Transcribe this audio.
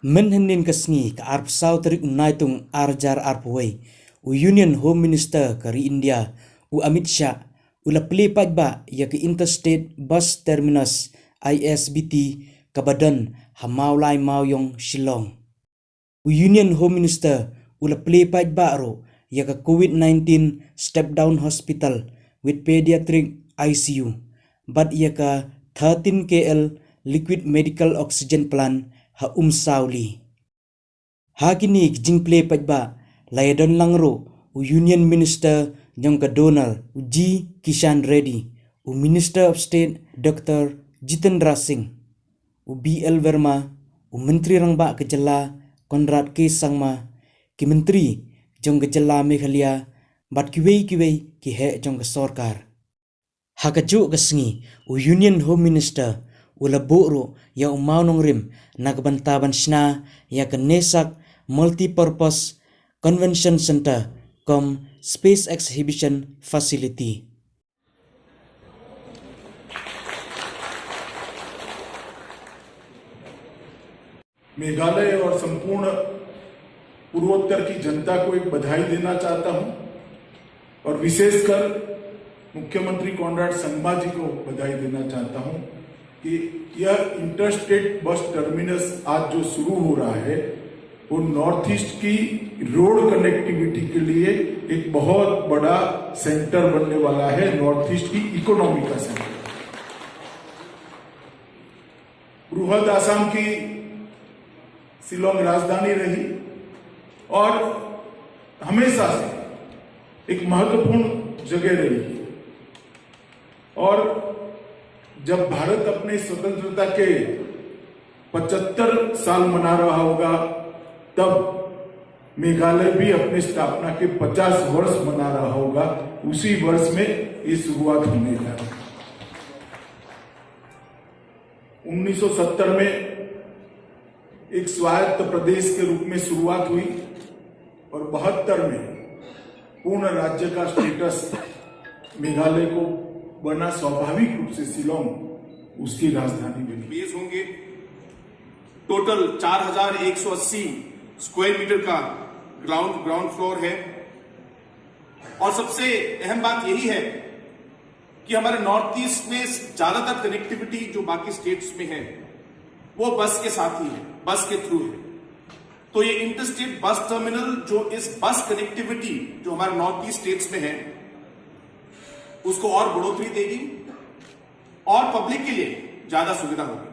Menhenin kesngi ke arp sauteri unaitung arjar arpway u Union Home Minister kari India u Amit Shah u la pelipat ba ya ke Interstate Bus Terminus ISBT ke badan hamau lai mau yong Shillong. U Union Home Minister u la pelipat ba ro ya ke COVID-19 step down hospital with pediatric ICU bat ya ke 13 KL liquid medical oxygen plant ha sauli. Hakini jing play pajba layadon langro u Union Minister jong ka Donald u G Kishan Reddy u Minister of State Dr. Jitendra Singh u BL Verma u Menteri Rangba Kejala Konrad K Sangma ki Menteri jong Kejala Meghalaya bat kiwei ki he jong ka sarkar. Hakaju kasngi u Union Home Minister ula boro ya umau nong rim nagbantaban sna ya kenesak multi-purpose convention center com space exhibition facility. Meghalaya और संपूर्ण पूर्वोत्तर की जनता को एक बधाई देना चाहता हूं और विशेषकर मुख्यमंत्री कॉनराड संगमा जी को बधाई देना चाहता हूं कि यह इंटरस्टेट बस टर्मिनस आज जो शुरू हो रहा है वो नॉर्थ ईस्ट की रोड कनेक्टिविटी के लिए एक बहुत बड़ा सेंटर बनने वाला है, नॉर्थ ईस्ट की इकोनॉमी का सेंटर। बृहद आसाम की शिलोंग राजधानी रही और हमेशा से एक महत्वपूर्ण जगह रही और जब भारत अपने स्वतंत्रता के 75 साल मना रहा होगा तब मेघालय भी अपने स्थापना के 50 वर्ष मना रहा होगा। उसी वर्ष में ये शुरुआत होने जा रही है। 1970 में एक स्वायत्त प्रदेश के रूप में शुरुआत हुई और 72 में पूर्ण राज्य का स्टेटस मेघालय को बना। स्वाभाविक रूप से शिलोंग उसकी राजधानी बनी। बेस होंगे टोटल 4180 स्क्वायर मीटर का ग्राउंड फ्लोर है और सबसे अहम बात यही है कि हमारे नॉर्थ ईस्ट में ज्यादातर कनेक्टिविटी जो बाकी स्टेट्स में है वो बस के साथ ही है, बस के थ्रू है। तो ये इंटरस्टेट बस टर्मिनल जो इस बस कनेक्टिविटी जो हमारे नॉर्थ ईस्ट स्टेट्स में है उसको और बढ़ोतरी देगी और पब्लिक के लिए ज्यादा सुविधा होगी।